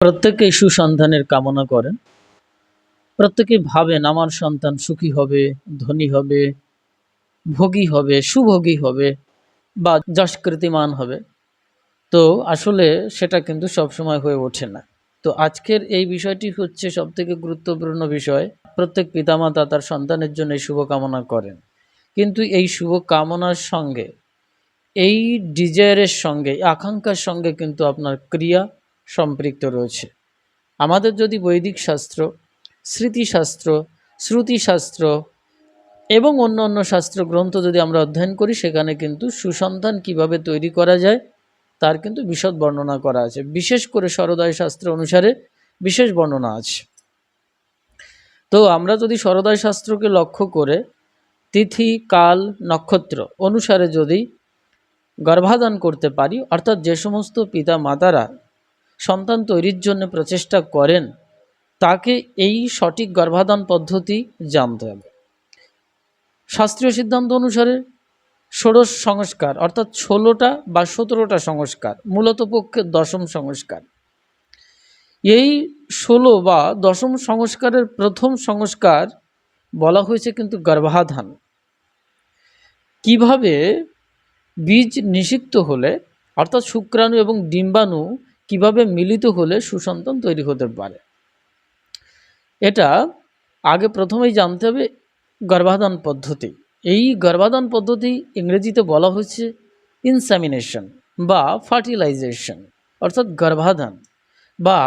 প্রত্যেকেই সুসন্তানের কামনা করেন। প্রত্যেকেই ভাবেন আমার সন্তান সুখী হবে, ধনী হবে, ভোগী হবে, সুভোগী হবে বা যশকীর্তিমান হবে। তো আসলে সেটা কিন্তু সবসময় হয়ে ওঠে না। তো আজকের এই বিষয়টি হচ্ছে সবথেকে গুরুত্বপূর্ণ বিষয়। প্রত্যেক পিতামাতা তার সন্তানের জন্য এই শুভকামনা করেন। কিন্তু এই শুভকামনার সঙ্গে, এই ডিজায়ারের সঙ্গে, আকাঙ্ক্ষার সঙ্গে কিন্তু আপনার ক্রিয়া সম্পৃক্ত রয়েছে। আমাদের যদি বৈদিক শাস্ত্র, স্মৃতিশাস্ত্র, শ্রুতিশাস্ত্র এবং অন্য শাস্ত্র গ্রন্থ যদি আমরা অধ্যয়ন করি, সেখানে কিন্তু সুসন্তান কিভাবে তৈরি করা যায় তার কিন্তু বিশদ বর্ণনা করা আছে। বিশেষ করে শরদায় শাস্ত্র অনুসারে বিশেষ বর্ণনা আছে। তো আমরা যদি শরদায় শাস্ত্রকে লক্ষ্য করে তিথি, কাল, নক্ষত্র অনুসারে যদি গর্ভাধান করতে পারি, অর্থাৎ যে সমস্ত পিতা মাতারা সন্তান তৈরির জন্য প্রচেষ্টা করেন তাকে এই সঠিক গর্ভাধান পদ্ধতি জানতে হবে। শাস্ত্রীয় সিদ্ধান্ত অনুসারে ষোড়শ সংস্কার অর্থাৎ 16টা বা 17টা সংস্কার, মূলত পক্ষে দশম সংস্কার। এই 16 বা দশম সংস্কারের প্রথম সংস্কার বলা হয়েছে কিন্তু গর্ভাধান। কিভাবে বীজ নিষিক্ত হলে, অর্থাৎ শুক্রাণু এবং ডিম্বাণু কিভাবে মিলিত হলে সুসন্তান তৈরি হতে পারে, এটা আগে প্রথমেই জানতে হবে। গর্ভাধান পদ্ধতি, এই গর্ভাধান পদ্ধতি ইংরেজিতে বলা হচ্ছে ইনসেমিনেশন বা ফার্টিলাইজেশন, অর্থাৎ গর্ভাধান বা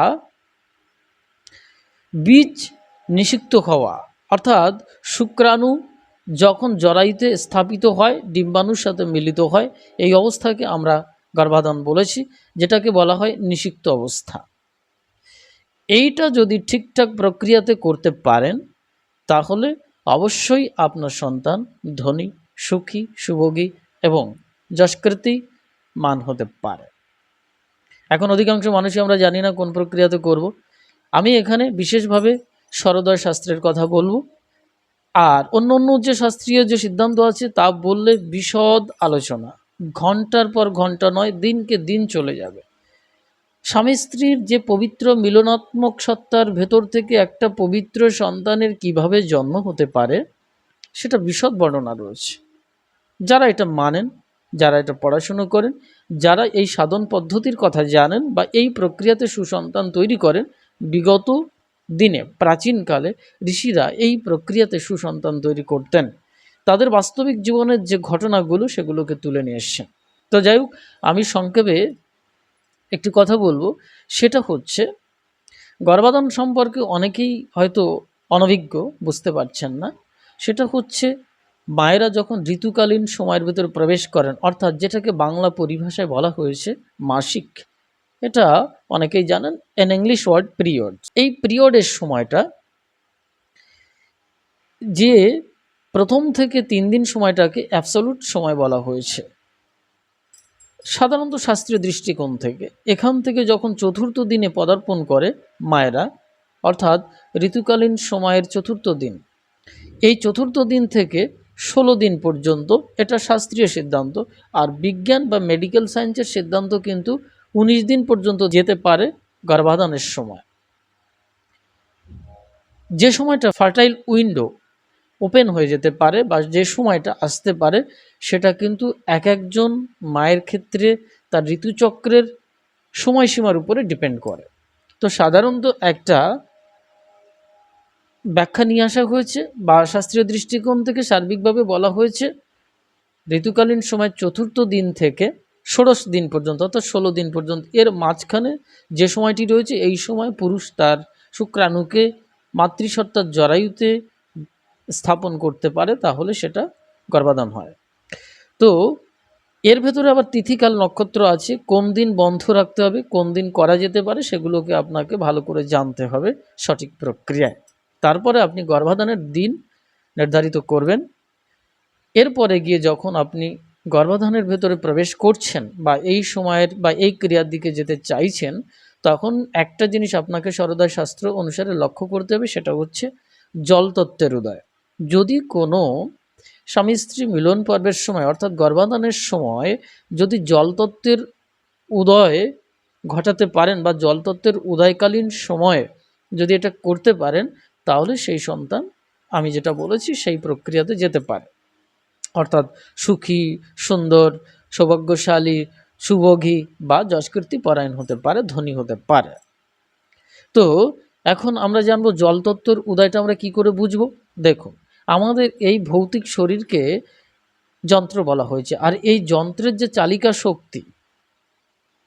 বীজ নিষিক্ত হওয়া। অর্থাৎ শুক্রাণু যখন জরায়ুতে স্থাপিত হয়, ডিম্বাণুর সাথে মিলিত হয়, এই অবস্থাকে আমরা গর্ভাধান বলেছি, যেটাকে বলা হয় নিষিক্ত অবস্থা। এইটা যদি ঠিকঠাক প্রক্রিয়াতে করতে পারেন তাহলে অবশ্যই আপনার সন্তান ধনী, সুখী, সুভোগী এবং যশকীর্তিমান হতে পারে। এখন অধিকাংশ মানুষই আমরা জানি না কোন প্রক্রিয়াতে করব। আমি এখানে বিশেষভাবে শরদয় শাস্ত্রের কথা বলবো, আর অন্য যে শাস্ত্রীয় যে সিদ্ধান্ত আছে তা বললে বিশদ আলোচনা, ঘন্টার পর ঘন্টা নয়, দিনকে দিন চলে যাবে। স্বামী স্ত্রীর যে পবিত্র মিলনাত্মক সত্তার ভেতর থেকে একটা পবিত্র সন্তানের কিভাবে জন্ম হতে পারে সেটা বিশদ বর্ণনা রয়েছে। যারা এটা মানেন, যারা এটা পড়াশুনো করেন, যারা এই সাধন পদ্ধতির কথা জানেন বা এই প্রক্রিয়াতে সুসন্তান তৈরি করেন, বিগত দিনে প্রাচীনকালে ঋষিরা এই প্রক্রিয়াতে সুসন্তান তৈরি করতেন। তাদের বাস্তবিক জীবনের যে ঘটনাগুলো সেগুলোকে তুলে নিয়ে এসছেন। তো যাই হোক, আমি সংক্ষেপে একটি কথা বলবো, সেটা হচ্ছে গর্ভাধান সম্পর্কে অনেকেই হয়তো অনভিজ্ঞ, বুঝতে পারছেন না। সেটা হচ্ছে মায়েরা যখন ঋতুকালীন সময়ের ভিতরে প্রবেশ করেন, অর্থাৎ যেটাকে বাংলা পরিভাষায় বলা হয়েছে মাসিক, এটা অনেকেই জানেন, এন ইংলিশ ওয়ার্ড পিরিয়ড। এই পিরিয়ডের সময়টা, যে প্রথম থেকে 3 দিন সময়টাকে অ্যাবসলিউট সময় বলা হয়েছে সাধারণত শাস্ত্রীয় দৃষ্টিকোণ থেকে। এখান থেকে যখন চতুর্থ দিনে পদার্পণ করে মায়েরা, অর্থাৎ ঋতুকালীন সময়ের চতুর্থ দিন, এই চতুর্থ দিন থেকে 16 দিন পর্যন্ত, এটা শাস্ত্রীয় সিদ্ধান্ত। আর বিজ্ঞান বা মেডিকেল সায়েন্সের সিদ্ধান্ত কিন্তু 19 দিন পর্যন্ত যেতে পারে গর্ভাধানের সময়। যে সময়টা ফার্টাইল উইন্ডো ওপেন হয়ে যেতে পারে বা যে সময়টা আসতে পারে, সেটা কিন্তু এক একজন মায়ের ক্ষেত্রে তার ঋতুচক্রের সময়সীমার উপরে ডিপেন্ড করে। তো সাধারণত একটা ব্যাখ্যা নিয়ে আসা হয়েছে বা শাস্ত্রীয় দৃষ্টিকোণ থেকে সার্বিকভাবে বলা হয়েছে ঋতুকালীন সময় চতুর্থ দিন থেকে ষোড়শ দিন পর্যন্ত, অর্থাৎ 16 দিন পর্যন্ত, এর মাঝখানে যে সময়টি রয়েছে, এই সময় পুরুষ তার শুক্রাণুকে মাতৃসত্তার জরায়ুতে স্থাপন করতে পারে, তাহলে সেটা গর্ভাধান হয়। তো এর ভেতরে আবার তিথিকাল নক্ষত্র আছে, কোন দিন বন্ধ রাখতে হবে, কোন দিন করা যেতে পারে, সেগুলোকে আপনাকে ভালো করে জানতে হবে সঠিক প্রক্রিয়ায়। তারপরে আপনি গর্ভাধানের দিন নির্ধারিত করবেন। এরপরে গিয়ে যখন আপনি গর্ভাধানের ভেতরে প্রবেশ করছেন বা এই সময়ের বা এই ক্রিয়ার দিকে যেতে চাইছেন, তখন একটা জিনিস আপনাকে শরদায় শাস্ত্র অনুসারে লক্ষ্য করতে হবে, সেটা হচ্ছে জলতত্ত্বের উদয়। যদি কোনো স্বামী স্ত্রী মিলন পর্বের সময়, অর্থাৎ গর্ভাধানের সময় যদি জলতত্ত্বের উদয় ঘটাতে পারেন বা জলতত্ত্বের উদয়কালীন সময়ে যদি এটা করতে পারেন, তাহলে সেই সন্তান আমি যেটা বলেছি সেই প্রক্রিয়াতে যেতে পারে, অর্থাৎ সুখী, সুন্দর, সৌভাগ্যশালী, সুভোগী বা যশকীর্তি পরায়ণ হতে পারে, ধনী হতে পারে। তো এখন আমরা জানবো জলতত্ত্বের উদয়টা আমরা কি করে বুঝবো। দেখুন, আমাদের এই ভৌতিক শরীরকে যন্ত্র বলা হয়েছে, আর এই যন্ত্রের যে চালিকা শক্তি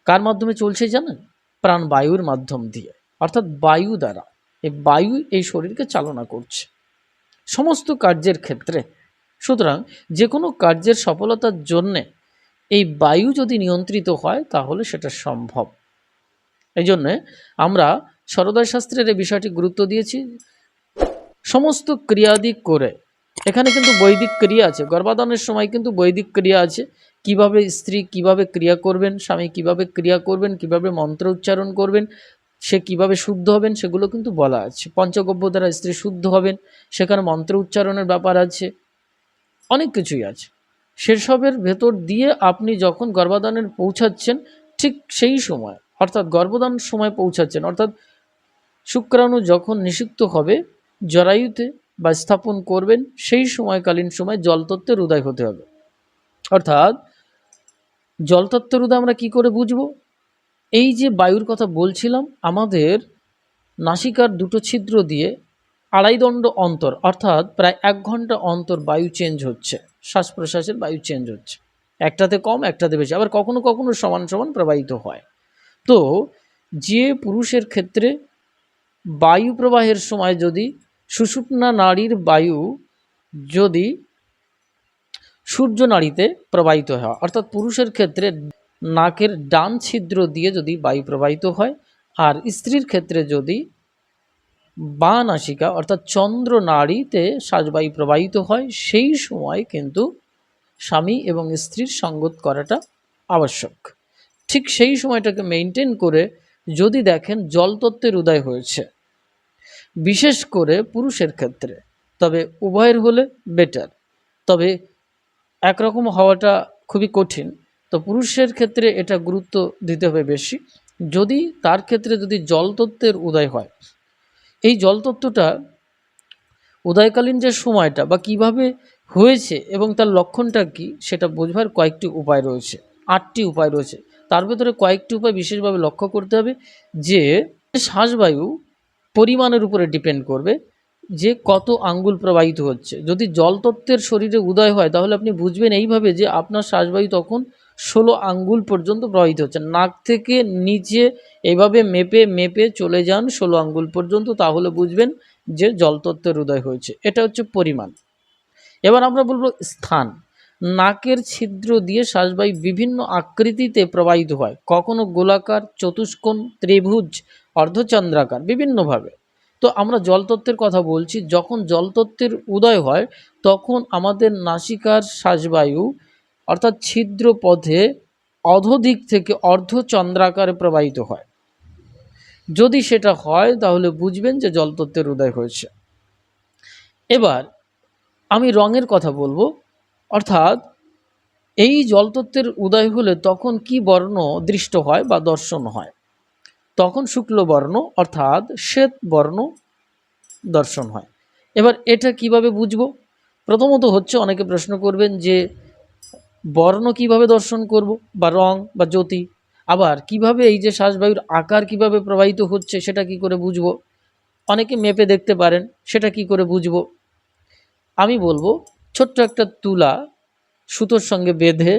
কার মাধ্যমে চলছে জানেন? প্রাণবায়ুর মাধ্যম দিয়ে, অর্থাৎ বায়ু দ্বারা। এই বায়ু এই শরীরকে চালনা করছে সমস্ত কার্যের ক্ষেত্রে। সুতরাং যে কোনো কার্যের সফলতার জন্যে এই বায়ু যদি নিয়ন্ত্রিত হয় তাহলে সেটা সম্ভব। এই জন্যে আমরা সরোদয় শাস্ত্রের এই বিষয়টি গুরুত্ব দিয়েছি। সমস্ত ক্রিয়াদি করে, এখানে কিন্তু বৈদিক ক্রিয়া আছে, গর্ভাধানের সময় কিন্তু বৈদিক ক্রিয়া আছে, কিভাবে স্ত্রী কিভাবে ক্রিয়া করবেন, স্বামী কিভাবে ক্রিয়া করবেন, কিভাবে মন্ত্র উচ্চারণ করবেন, সে কিভাবে শুদ্ধ হবেন, সেগুলো কিন্তু বলা আছে। পঞ্চগব্য দ্বারা স্ত্রী শুদ্ধ হবেন, সেখানে মন্ত্র উচ্চারণের ব্যাপার আছে, অনেক কিছুই আছে। সেসবের ভেতর দিয়ে আপনি যখন গর্ভাধানের পৌঁছাচ্ছেন, ঠিক সেই সময় অর্থাৎ গর্ভধান সময় পৌঁছাচ্ছেন, অর্থাৎ শুক্রাণু যখন নিষিক্ত হবে জরায়ুতে বা স্থাপন করবেন, সেই সময়কালীন সময় জলতত্ত্বের উদয় হতে হবে। অর্থাৎ জলতত্ত্বের উদয় আমরা কি করে বুঝব? এই যে বায়ুর কথা বলছিলাম, আমাদের নাসিকার দুটো ছিদ্র দিয়ে আড়াই দণ্ড অন্তর, অর্থাৎ প্রায় 1 ঘন্টা অন্তর বায়ু চেঞ্জ হচ্ছে, শ্বাস প্রশ্বাসের বায়ু চেঞ্জ হচ্ছে, একটাতে কম একটাতে বেশি, আবার কখনো কখনো সমান সমান প্রবাহিত হয়। তো যে পুরুষের ক্ষেত্রে বায়ু প্রবাহের সময় যদি সুষুম্না নাড়ির বায়ু যদি সূর্য নাড়িতে প্রবাহিত হয়, অর্থাৎ পুরুষের ক্ষেত্রে নাকের ডান ছিদ্র দিয়ে যদি বায়ু প্রবাহিত হয়, আর স্ত্রীর ক্ষেত্রে যদি বাঁ নাসিকা অর্থাৎ চন্দ্র নাড়িতে শ্বাসবায়ু প্রবাহিত হয়, সেই সময় কিন্তু স্বামী এবং স্ত্রীর সঙ্গত করাটা আবশ্যক। ঠিক সেই সময়টাকে মেনটেন করে যদি দেখেন জলতত্ত্বের উদয় হয়েছে, বিশেষ করে পুরুষের ক্ষেত্রে, তবে উভয়ের হলে বেটার, তবে একরকম হওয়াটা খুবই কঠিন। তো পুরুষের ক্ষেত্রে এটা গুরুত্ব দিতে হবে বেশি। যদি তার ক্ষেত্রে যদি জলতত্ত্বের উদয় হয়, এই জলতত্ত্বটা উদয়কালীন যে সময়টা বা কিভাবে হয়েছে এবং তার লক্ষণটা কি, সেটা বোঝবার কয়েকটি উপায় রয়েছে, 8টি উপায় রয়েছে। তার ভেতরে কয়েকটি উপায় বিশেষভাবে লক্ষ্য করতে হবে, যে শ্বাসবায়ু পরিমাণের উপরে ডিপেন্ড করবে যে কত আঙ্গুল প্রবাহিত হচ্ছে। যদি জলতত্ত্বের শরীরে উদয় হয়, তাহলে আপনি বুঝবেন এইভাবে যে আপনার শ্বাসবায়ু তখন 16 আঙ্গুল পর্যন্ত প্রবাহিত হচ্ছে। নাক থেকে নিচে এইভাবে মেপে মেপে চলে যান 16 আঙ্গুল পর্যন্ত, তাহলে বুঝবেন যে জলতত্ত্বের উদয় হয়েছে। এটা হচ্ছে পরিমাণ। এবার আমরা বলবো স্থান। নাকের ছিদ্র দিয়ে শ্বাসবায়ু বিভিন্ন আকৃতিতে প্রবাহিত হয়, কখনো গোলাকার, চতুষ্কোণ, ত্রিভুজ, অর্ধচন্দ্রাকার, বিভিন্নভাবে। তো আমরা জলতত্ত্বের কথা বলছি, যখন জলতত্ত্বের উদয় হয় তখন আমাদের নাসিকার শ্বাসবায়ু অর্থাৎ ছিদ্র পথে অধোদিক থেকে অর্ধচন্দ্রাকারে প্রবাহিত হয়। যদি সেটা হয় তাহলে বুঝবেন যে জলতত্ত্বের উদয় হয়েছে। এবার আমি রঙের কথা বলবো, অর্থাৎ এই জলতত্ত্বের উদয় হলে তখন কি বর্ণ দৃষ্ট হয় বা দর্শন হয়? তখন শুক্ল বর্ণ অর্থাৎ শ্বেত বর্ণ দর্শন হয়। এবার এটা কিভাবে বুঝবো? প্রথমত হচ্ছে, অনেকে প্রশ্ন করবেন যে বর্ণ কিভাবে দর্শন করব বা রং বা জ্যোতি, আবার কিভাবে এই যে শ্বাসবায়ুর আকার কিভাবে প্রবাহিত হচ্ছে সেটা কি করে বুঝবো? অনেকে মেপে দেখতে পারেন, সেটা কি করে বুঝবো? আমি বলবো, ছোট্ট একটা তুলা সুতোর সঙ্গে বেঁধে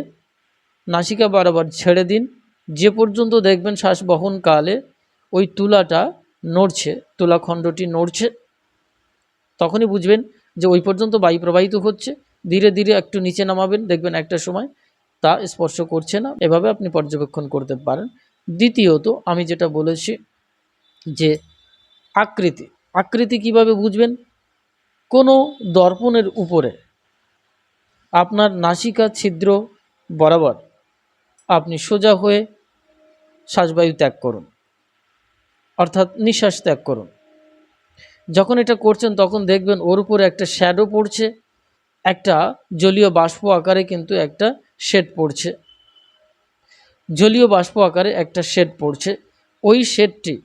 নাসিকা বরাবর ছেড়ে দিন, যে পর্যন্ত দেখবেন শ্বাস বহনকালে ওই তুলাটা নড়ছে, তুলাখণ্ডটি নড়ছে, তখনই বুঝবেন যে ওই পর্যন্ত বায়ু প্রবাহিত হচ্ছে। ধীরে ধীরে একটু নিচে নামাবেন, দেখবেন একটা সময় তা স্পর্শ করছে না। এভাবে আপনি পর্যবেক্ষণ করতে পারেন। দ্বিতীয়ত আমি যেটা বলেছি যে আকৃতি, আকৃতি কিভাবে বুঝবেন? কোনো দর্পণের উপরে আপনার নাসিকা ছিদ্র বরাবর আপনি সোজা হয়ে শ্বাসবায়ু ত্যাগ করুন, অর্থাৎ নিঃশ্বাস ত্যাগ করুন। যখন এটা করছেন তখন দেখবেন ওর উপরে একটা শ্যাডো পড়ছে, একটা জলীয় বাষ্প আকারে কিন্তু একটা শেড পড়ছে। জলীয় বাষ্প আকারে একটা শেড পড়ছে। ওই শেডটি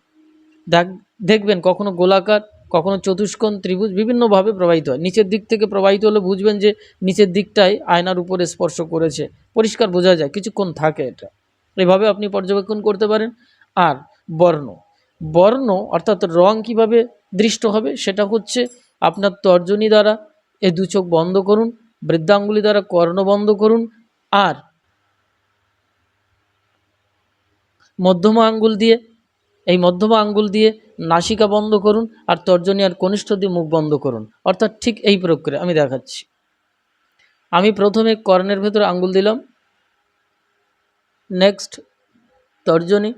দেখবেন কখনো গোলাকার, কখনো চতুষ্কোণ, ত্রিভুজ, বিভিন্নভাবে প্রবাহিত হয়। নিচের দিক থেকে প্রবাহিত হলে বুঝবেন যে নিচের দিকটাই আয়নার উপরে স্পর্শ করেছে, পরিষ্কার বোঝা যায়, কিছুক্ষণ থাকে এটা। এভাবে আপনি পর্যবেক্ষণ করতে পারেন। আর বর্ণ বর্ণ অর্থাৎ রং কিভাবে দৃষ্ট হবে, সেটা হচ্ছে আপনার তর্জনী দ্বারা এই দু চোখ বন্ধ করুন, বৃদ্ধাঙ্গুলি দ্বারা কর্ণ বন্ধ করুন, আর মধ্যমা আঙ্গুল দিয়ে মধ্যমা আঙ্গুল দিয়ে নাসিকা বন্ধ করুন, আর তর্জনী আর কনিষ্ঠ দিয়ে মুখ বন্ধ করুন। অর্থাৎ ঠিক এই প্রক্রিয়া আমি দেখাচ্ছি। আমি প্রথমে কর্ণের ভেতরে আঙ্গুল দিলাম, নেক্সট তর্জনী,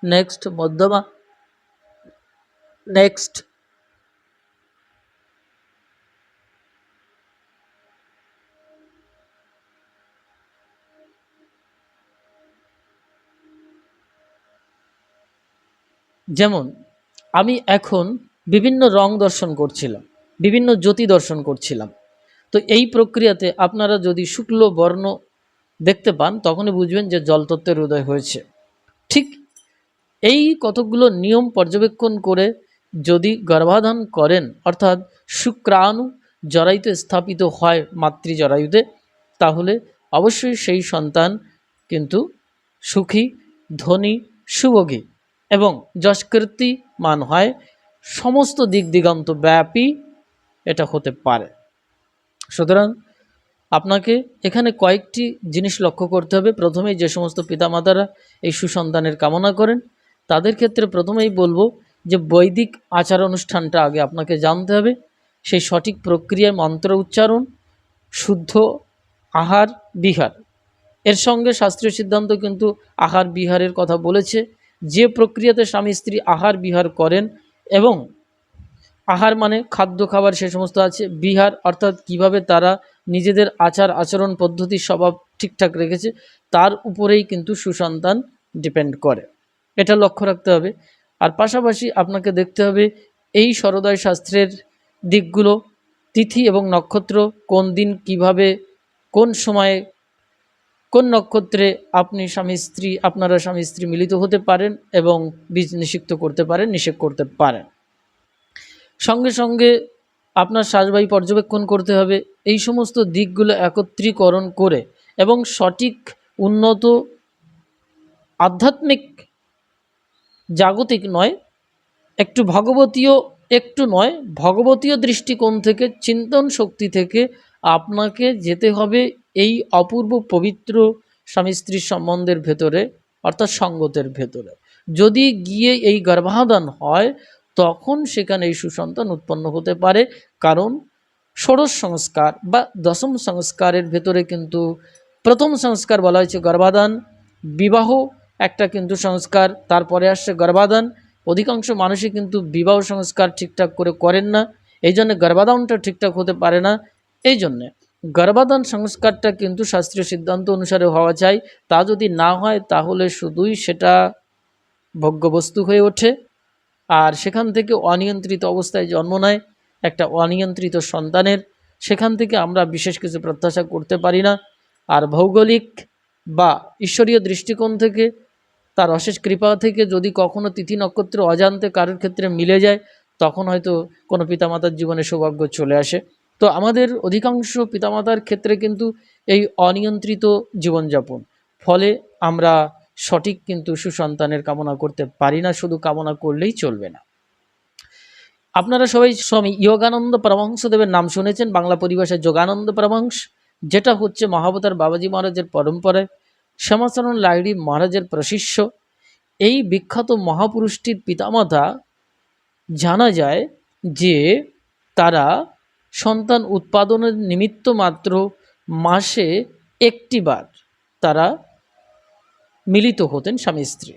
নেক্সট মধ্যমা, নেক্সট যেমন আমি এখন বিভিন্ন রং দর্শন করছিলাম, বিভিন্ন জ্যোতি দর্শন করছিলাম। তো এই প্রক্রিয়াতে আপনারা যদি শুক্ল বর্ণ দেখতে পান তখনই বুঝবেন যে জলতত্ত্বের উদয় হয়েছে। ঠিক এই কতকগুলো নিয়ম পর্যবেক্ষণ করে যদি গর্ভাধান করেন, অর্থাৎ শুক্রাণু জরায়ুতে স্থাপিত হয় মাতৃ জরায়ুতে, তাহলে অবশ্যই সেই সন্তান কিন্তু সুখী, ধনী, সুভোগী এবং যশকীর্তিমান হয়। সমস্ত দিক দিগন্ত ব্যাপী এটা হতে পারে। সুতরাং আপনাকে এখানে কয়েকটি জিনিস লক্ষ্য করতে হবে। প্রথমেই যে সমস্ত পিতামাতারা এই সুসন্তানের কামনা করেন তাদের ক্ষেত্রে প্রথমেই বলবো যে বৈদিক আচার অনুষ্ঠানটা আগে আপনাকে জানতে হবে। সেই সঠিক প্রক্রিয়ায় মন্ত্র উচ্চারণ, শুদ্ধ আহার বিহার, এর সঙ্গে শাস্ত্রীয় সিদ্ধান্ত কিন্তু আহার বিহারের কথা বলেছে। যে প্রক্রিয়াতে স্বামী স্ত্রী আহার বিহার করেন, এবং আহার মানে খাদ্য খাবার সে সমস্ত আছে, বিহার অর্থাৎ কিভাবে তারা নিজেদের আচার আচরণ পদ্ধতি স্বভাব ঠিকঠাক রেখেছে, তার উপরেই কিন্তু সুসন্তান ডিপেন্ড করে। এটা লক্ষ্য রাখতে হবে। আর পাশাপাশি আপনাকে দেখতে হবে এই সরোদয় শাস্ত্রের দিকগুলো, তিথি এবং নক্ষত্র, কোন দিন কিভাবে কোন সময়ে কোন নক্ষত্রে আপনারা স্বামী স্ত্রী মিলিত হতে পারেন এবং বীজ নিষিক্ত করতে পারেন, নিষেধ করতে পারেন। সঙ্গে সঙ্গে আপনার শ্বাসবায়ু পর্যবেক্ষণ করতে হবে। এই সমস্ত দিকগুলো একত্রীকরণ করে এবং সঠিক উন্নত আধ্যাত্মিক জাগতিক নয়, ভগবতীয় দৃষ্টিকোণ থেকে, চিন্তন শক্তি থেকে আপনাকে যেতে হবে এই অপূর্ব পবিত্র স্বামী স্ত্রীর সম্বন্ধের ভেতরে, অর্থাৎ সঙ্গতের ভেতরে। যদি গিয়ে এই গর্ভাধান হয় তখন সেখানে এই সুসন্তান উৎপন্ন হতে পারে। কারণ ষোড়শ সংস্কার বা দশম সংস্কারের ভেতরে কিন্তু প্রথম সংস্কার বলা হয়েছে গর্ভাধান, বিবাহ একটা কিন্তু সংস্কার, তারপরে আসছে গর্ভাধান। অধিকাংশ মানুষই কিন্তু বিবাহ সংস্কার ঠিকঠাক করে করেন না, এই জন্য গর্ভাধানটা ঠিকঠাক হতে পারে না। এই জন্যে গর্ভাধান সংস্কারটা কিন্তু শাস্ত্রীয় সিদ্ধান্ত অনুসারে হওয়া চাই। তা যদি না হয় তাহলে শুধুই সেটা ভোগ্যবস্তু হয়ে ওঠে, আর সেখান থেকে অনিয়ন্ত্রিত অবস্থায় জন্ম নেয় একটা অনিয়ন্ত্রিত সন্তানের। সেখান থেকে আমরা বিশেষ কিছু প্রত্যাশা করতে পারি না। আর ভৌগোলিক বা ঈশ্বরীয় দৃষ্টিকোণ থেকে, তার অশেষ কৃপা থেকে যদি কখনো তিথি নক্ষত্র অজান্তে কারোর ক্ষেত্রে মিলে যায়, তখন হয়তো কোনো পিতামাতার জীবনে সৌভাগ্য চলে আসে। তো আমাদের অধিকাংশ পিতামাতার ক্ষেত্রে কিন্তু এই অনিয়ন্ত্রিত জীবনযাপন, ফলে আমরা সঠিক কিন্তু সুসন্তানের কামনা করতে পারি না, শুধু কামনা করলেই চলবে না। আপনারা সবাই স্বামী যোগানন্দ পরমহংসদেবের নাম শুনেছেন, বাংলা পরিভাষায় যোগানন্দ পরমহংস, যেটা হচ্ছে মহাবতার বাবাজি মহারাজের পরম্পরায় শ্যামাচরণ লাহিড়ী মহারাজের প্রশিষ্য। এই বিখ্যাত মহাপুরুষটির পিতামাতা জানা যায় যে তারা সন্তান উৎপাদনের নিমিত্ত মাত্র মাসে একটিবার তারা মিলিত হতেন স্বামী স্ত্রী।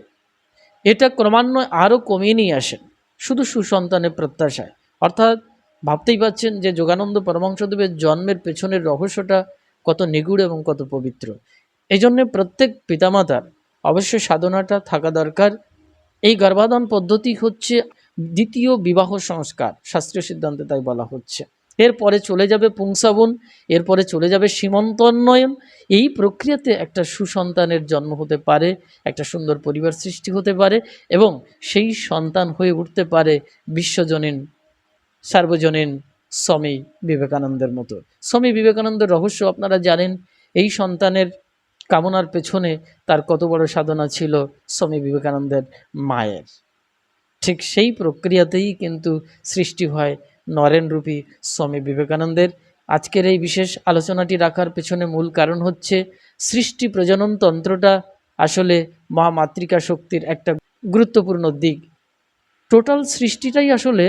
এটা ক্রমান্বয়ে আরও কমিয়ে নিয়ে আসেন শুধু সুসন্তানের প্রত্যাশায়। অর্থাৎ ভাবতেই পাচ্ছেন যে যোগানন্দ পরমহংসদেবের জন্মের পেছনের রহস্যটা কত নিগুড় এবং কত পবিত্র। এই জন্যে প্রত্যেক পিতামাতার অবশ্যই সাধনাটা থাকা দরকার। এই গর্ভাধান পদ্ধতি হচ্ছে দ্বিতীয় বিবাহ সংস্কার, শাস্ত্রীয় সিদ্ধান্তে তাই বলা হচ্ছে। এরপরে চলে যাবে পুংসাবন, এরপরে চলে যাবে সীমন্তোন্নয়ন। এই প্রক্রিয়াতে একটা সুসন্তানের জন্ম হতে পারে, একটা সুন্দর পরিবার সৃষ্টি হতে পারে এবং সেই সন্তান হয়ে উঠতে পারে বিশ্বজনীন সার্বজনীন স্বামী বিবেকানন্দের মতো। স্বামী বিবেকানন্দের রহস্য আপনারা জানেন। এই সন্তানের কামনার পেছনে তার কত বড় সাধনা ছিল স্বামী বিবেকানন্দের মায়ের। ঠিক সেই প্রক্রিয়াতেই কিন্তু সৃষ্টি হয় নরেনরূপী স্বামী বিবেকানন্দের। আজকের এই বিশেষ আলোচনাটি রাখার পেছনে মূল কারণ হচ্ছে সৃষ্টি প্রজনন তন্ত্রটা আসলে মহামাতৃকা শক্তির একটা গুরুত্বপূর্ণ দিক। টোটাল সৃষ্টিটাই আসলে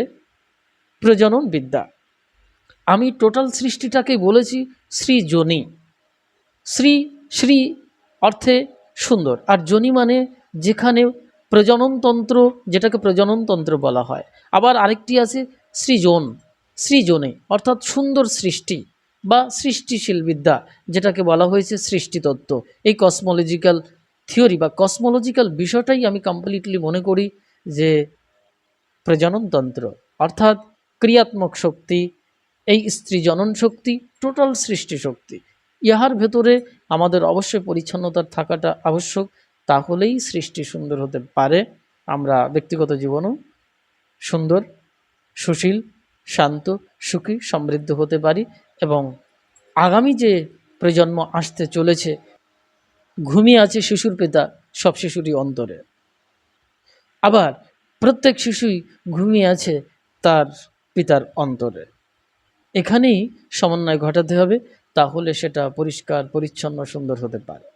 প্রজনন বিদ্যা। আমি টোটাল সৃষ্টিটাকে বলেছি সৃজনী। শ্রী শ্রী অর্থে সুন্দর, আর জনি মানে যেখানে প্রজননতন্ত্র, যেটাকে প্রজননতন্ত্র বলা হয়। আবার আরেকটি আছে সৃজন, সৃজনে অর্থাৎ সুন্দর সৃষ্টি বা সৃষ্টিশীল বিদ্যা, যেটাকে বলা হয়েছে সৃষ্টিতত্ত্ব। এই কসমোলজিক্যাল থিওরি বা কসমোলজিক্যাল বিষয়টাই আমি কমপ্লিটলি মনে করি যে প্রজননতন্ত্র অর্থাৎ ক্রিয়াত্মক শক্তি, এই স্ত্রী জনন শক্তি, টোটাল সৃষ্টি শক্তি, ইহার ভেতরে আমাদের অবশ্যই পরিচ্ছন্নতা থাকাটা আবশ্যক। তাহলেই সৃষ্টি সুন্দর হতে পারে। আমরা ব্যক্তিগত জীবনও সুন্দর, সুশীল, শান্ত, সুখী, সমৃদ্ধ হতে পারি এবং আগামী যে প্রজন্ম আসতে চলেছে, ঘুমিয়ে আছে শিশুর পিতা সব শিশুরই অন্তরে, আবার প্রত্যেক শিশুই ঘুমিয়ে আছে তার পিতার অন্তরে। এখানেই সমন্বয় ঘটাতে হবে, তাহলে সেটা পরিষ্কার পরিচ্ছন্ন সুন্দর হতে পারে।